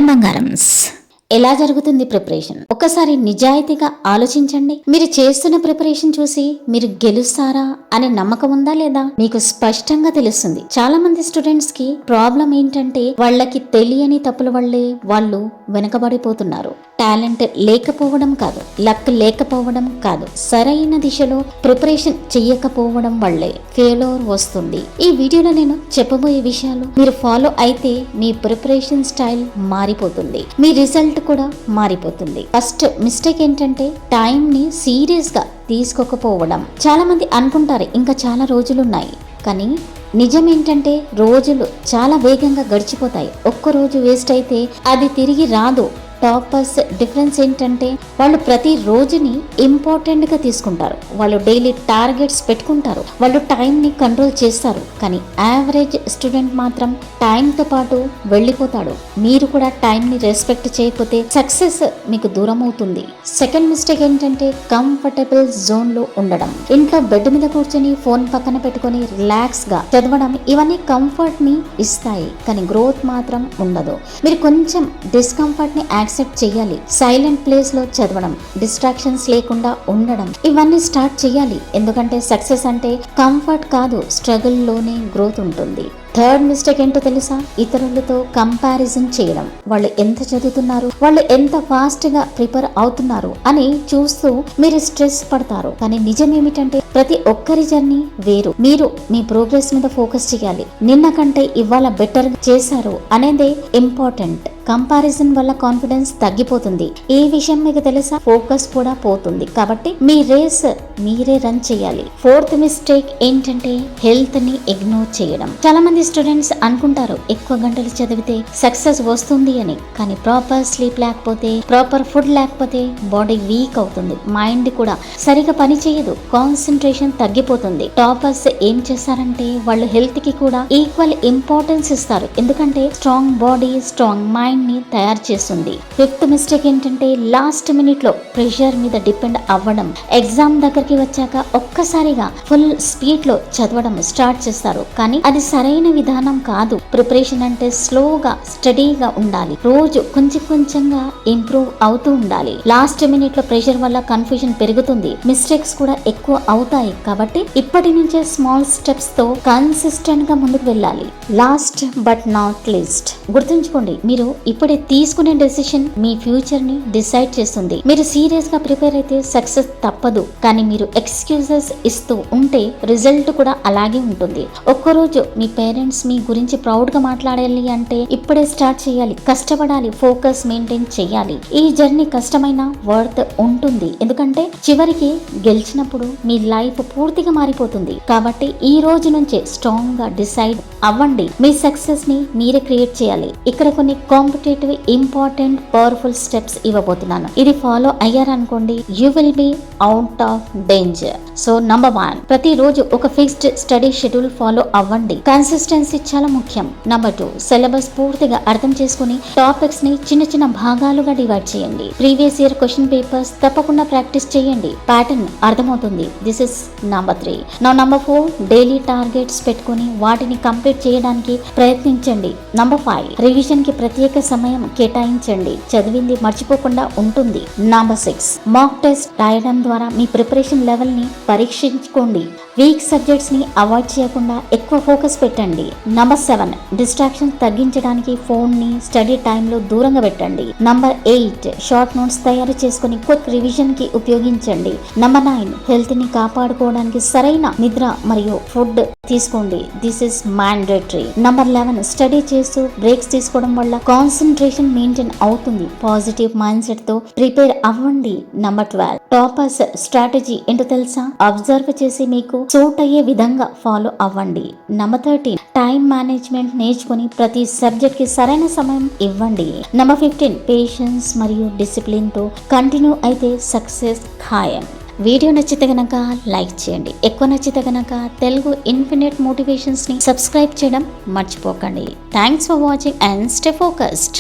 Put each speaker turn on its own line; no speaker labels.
Hi బంగారమ్స్, ఎలా జరుగుతుంది preparation? ఒకసారి నిజాయితీగా ఆలోచించండి. మీరు చేస్తున్న ప్రిపరేషన్ చూసి మీరు గెలుస్తారా అనే నమ్మకం ఉందా లేదా మీకు స్పష్టంగా తెలుస్తుంది. చాలా మంది స్టూడెంట్స్ కి ప్రాబ్లం ఏంటంటే వాళ్ళకి తెలియని తప్పుల వల్లే వాళ్ళు వెనకబడిపోతున్నారు. టాలెంట్ లేకపోవడం కాదు, లక్ లేకపోవడం కాదు, సరైన దిశలో ప్రిపరేషన్ చెయ్యకపోవడం వల్లే ఫెయిల్యూర్ వస్తుంది. ఈ వీడియోలో నేను చెప్పబోయే విషయాలు మీరు ఫాలో అయితే మీ ప్రిపరేషన్ స్టైల్ మారిపోతుంది, మీ రిజల్ట్ కూడా మారిపోతుంది. ఫస్ట్ మిస్టేక్ ఏంటంటే టైం ని సీరియస్ గా తీసుకోకపోవడం. చాలా మంది అనుకుంటారు ఇంకా చాలా రోజులున్నాయి, కానీ నిజం ఏంటంటే రోజులు చాలా వేగంగా గడిచిపోతాయి. ఒక్క రోజు వేస్ట్ అయితే అది తిరిగి రాదు. టాపర్స్ డిఫరెన్స్ ఏంటంటే వాళ్ళు ప్రతి రోజుని ఇంపార్టెంట్ గా తీసుకుంటారు, వాళ్ళు డైలీ టార్గెట్స్ పెట్టుకుంటారు, వాళ్ళు టైం ని కంట్రోల్ చేస్తారు. కానీ యావరేజ్ స్టూడెంట్ మాత్రం టైం తో పాటు వెళ్ళిపోతాడు. మీరు కూడా టైం ని రెస్పెక్ట్ చేయకపోతే సక్సెస్ మీకు దూరం అవుతుంది. సెకండ్ మిస్టేక్ ఏంటంటే కంఫర్టబుల్ జోన్ లో ఉండడం. ఇంట్లో బెడ్ మీద కూర్చొని ఫోన్ పక్కన పెట్టుకొని రిలాక్స్ గా చదవడం, ఇవన్నీ కంఫర్ట్ ని ఇస్తాయి కానీ గ్రోత్ మాత్రం ఉండదు. మీరు కొంచెం డిస్కంఫర్ట్ ని యాక్సెప్ట్ చేయాలి. సైలెంట్ ప్లేస్ లో చదవడం, డిస్ట్రాక్షన్స్ లేకుండా ఉండడం, ఇవన్నీ స్టార్ట్ చేయాలి. ఎందుకంటే సక్సెస్ అంటే కంఫర్ట్ కాదు, స్ట్రగుల్ లోనే గ్రోత్ ఉంటుంది. థర్డ్ మిస్టేక్ ఏంటో తెలుసా? ఇతరులతో కంపారిజన్ చేయడం. వాళ్ళు ఎంత చదువుతున్నారు, వాళ్ళు ఎంత ఫాస్ట్ గా ప్రిపేర్ అవుతున్నారు అని చూస్తూ మీరు స్ట్రెస్ పడతారు. కానీ నిజం ఏమిటంటే ప్రతి ఒక్కరి జర్నీ వేరు. మీరు మీ ప్రోగ్రెస్ మీద ఫోకస్ చేయాలి. నిన్న కంటే ఇవాళ బెటర్ చేశారు అనేది ఇంపార్టెంట్. కంపారిజన్ వల్ల కాన్ఫిడెన్స్ తగ్గిపోతుంది. ఈ విషయం మీకు తెలుసా? ఫోకస్ కూడా పోతుంది. కాబట్టి మీ రేస్ మీరే రన్ చేయాలి. ఫోర్త్ మిస్టేక్ ఏంటంటే హెల్త్ ని ఇగ్నోర్ చేయడం. చాలా మంది స్టూడెంట్స్ అనుకుంటారు ఎక్కువ గంటలు చదివితే సక్సెస్ వస్తుంది అని, కానీ ప్రాపర్ స్లీప్ లేకపోతే, ప్రాపర్ ఫుడ్ లేకపోతే బాడీ వీక్ అవుతుంది, మైండ్ కూడా సరిగా పని చేయదు, కాన్సన్ట్రేషన్ తగ్గిపోతుంది. టాపర్స్ ఏం చేస్తారంటే వాళ్ళు హెల్త్ కి కూడా ఈక్వల్ ఇంపార్టెన్స్ ఇస్తారు, ఎందుకంటే స్ట్రాంగ్ బాడీ స్ట్రాంగ్ మైండ్ ని తయారు చేస్తుంది. ఫిఫ్త్ మిస్టేక్ ఏంటంటే లాస్ట్ మినిట్ లో ప్రెషర్ మీద డిపెండ్ అవ్వడం. ఎగ్జామ్ దగ్గరికి వచ్చాక ఒక్కసారిగా ఫుల్ స్పీడ్ లో చదవడం స్టార్ట్ చేస్తారు, కానీ అది సరైన విధానం కాదు. ప్రిపరేషన్ అంటే స్లోగా స్టడీగా ఉండాలి, రోజు కొంచెం కొంచెంగా ఇంప్రూవ్ అవుతూ ఉండాలి. లాస్ట్ మినిట్ లో ప్రెషర్ వల్ల కన్ఫ్యూజన్ పెరుగుతుంది, మిస్టేక్స్ కూడా ఎక్కువ అవుతాయి. కాబట్టి ఇప్పటి నుంచే స్మాల్ స్టెప్స్ తో కన్సిస్టెంట్ గా ముందుకు వెళ్ళాలి. లాస్ట్ బట్ నాట్ లీస్ట్ గుర్తుంచుకోండి, మీరు ఇప్పుడే తీసుకునే డెసిషన్ మీ ఫ్యూచర్ ని డిసైడ్ చేస్తుంది. మీరు సీరియస్ గా ప్రిపేర్ అయితే సక్సెస్ తప్పదు, కానీ మీరు ఎక్స్క్యూజెస్ ఇస్తూ ఉంటే రిజల్ట్ కూడా అలాగే ఉంటుంది. ఒక్కరోజు మీ పేరెంట్స్ మీ గురించి ప్రౌడ్ గా మాట్లాడాలి అంటే ఇప్పుడే స్టార్ట్ చేయాలి. కష్టపడాలి, ఫోకస్ మెయింటైన్ చేయాలి. ఈ జర్నీ కష్టమైన వర్త్ ఉంటుంది, ఎందుకంటే చివరికి గెలిచినప్పుడు మీ లైఫ్ పూర్తిగా మారిపోతుంది. కాబట్టి ఈ రోజు నుంచే స్ట్రాంగ్ గా డిసైడ్ అవ్వండి. మీ సక్సెస్ ని మీరే క్రియేట్ చేయాలి. ఇక్కడ కొన్ని కాంపిటేటివ్ ఇంపార్టెంట్ పవర్ఫుల్ స్టెప్స్ ఇవ్వబోతున్నాను. ఇది ఫాలో అయ్యారనుకోండి, you will be out of danger. So number 1, ప్రతిరోజు ఒక ఫిక్స్డ్ స్టడీ షెడ్యూల్ ఫాలో అవ్వండి. కన్సిస్టెన్సీ చాలా ముఖ్యం. నంబర్ 2, సిలబస్ పూర్తిగా అర్థం చేసుకుని టాపిక్స్ ని చిన్న చిన్న భాగాలుగా డివైడ్ చేయండి. ప్రీవియస్ ఇయర్ క్వశ్చన్ పేపర్స్ తప్పకుండా ప్రాక్టీస్ చేయండి, ప్యాటర్న్ అర్థమవుతుంది. This is number 3. Number 4, daily targets పెట్టుకుని వాటిని కంప్లీట్ చేయడానికి ప్రయత్నించండి. నంబర్ 5, రివిజన్ కి ప్రత్యేక సమయం కేటాయించండి, చదివింది మర్చిపోకుండా ఉంటుంది. నంబర్ 6, మాక్ టెస్ట్ రాయడం ద్వారా మీ ప్రిపరేషన్ లెవెల్ ని పరీక్షించుకోండి. వీక్ సబ్జెక్ట్స్ ని అవాయిడ్ చేయకుండా ఎక్కువ ఫోకస్ పెట్టండి. నంబర్ 7, డిస్ట్రాక్షన్ తగ్గించడానికి ఫోన్ ని స్టడీ టైంలో దూరంగా పెట్టండి. నంబర్ 8, షార్ట్ నోట్స్ తయారు చేసుకుని క్విక్ రివిజన్ కి ఉపయోగించండి. నంబర్ 9, హెల్త్ ని కాపాడుకోవడానికి సరైన నిద్ర మరియు ఫుడ్ తీసుకోండి. This is mandatory. Number 11, study చేస్తూ బ్రేక్స్ తీసుకోవడం వల్ల కాన్సన్ట్రేషన్ మెయింటైన్ అవుతుంది. పాజిటివ్ మైండ్ సెట్ తో ప్రిపేర్ అవ్వండి. నంబర్ 12, టాపర్స్ స్ట్రాటజీ ఏంటో తెలుసా? అబ్జర్వ్ చేసి మీకు సూట్ అయ్యే విధంగా ఫాలో అవ్వండి. నంబర్ 13, టైం మేనేజ్మెంట్ నేర్చుకుని ప్రతి సబ్జెక్ట్ కి సరైన సమయం ఇవ్వండి. నంబర్ 15, పేషెన్స్ మరియు డిసిప్లిన్ తో కంటిన్యూ అయితే సక్సెస్ ఖాయం. వీడియో నచ్చితే గనక లైక్ చేయండి, ఎక్కువ నచ్చితే గనక తెలుగు ఇన్ఫినిట్ మోటివేషన్స్ ని సబ్స్క్రైబ్ చేయడం మర్చిపోకండి. Thanks for watching and stay focused.